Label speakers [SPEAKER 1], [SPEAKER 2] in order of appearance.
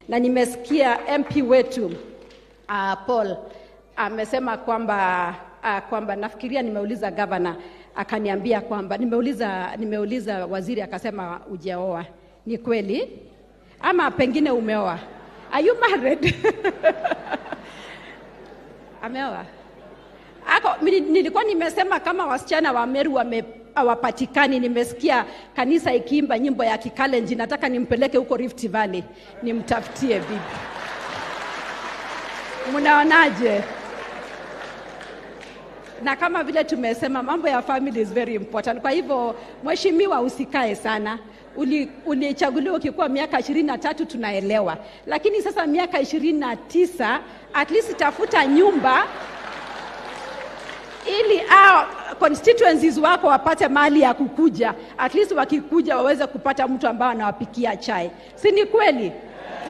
[SPEAKER 1] Na nimesikia MP wetu Paul amesema kwamba nafikiria nimeuliza governor akaniambia kwamba nimeuliza waziri akasema hujaoa. Ni kweli? Ama pengine umeoa? Are you married? Ameoa? Nilikuwa nimesema kama wasichana wa Meru hawapatikani. Nimesikia kanisa ikiimba nyimbo ya Kikalenjin, nataka nimpeleke huko Rift Valley nimtafutie bibi. Mnaonaje? Na kama vile tumesema, mambo ya family is very important. Kwa hivyo mheshimiwa, usikae sana. Ulichaguliwa ukikuwa miaka 23, tunaelewa. Lakini sasa miaka 29, at least tafuta nyumba ili constituencies wako wapate mali ya kukuja. At least wakikuja waweze kupata mtu ambaye anawapikia chai. Si ni kweli?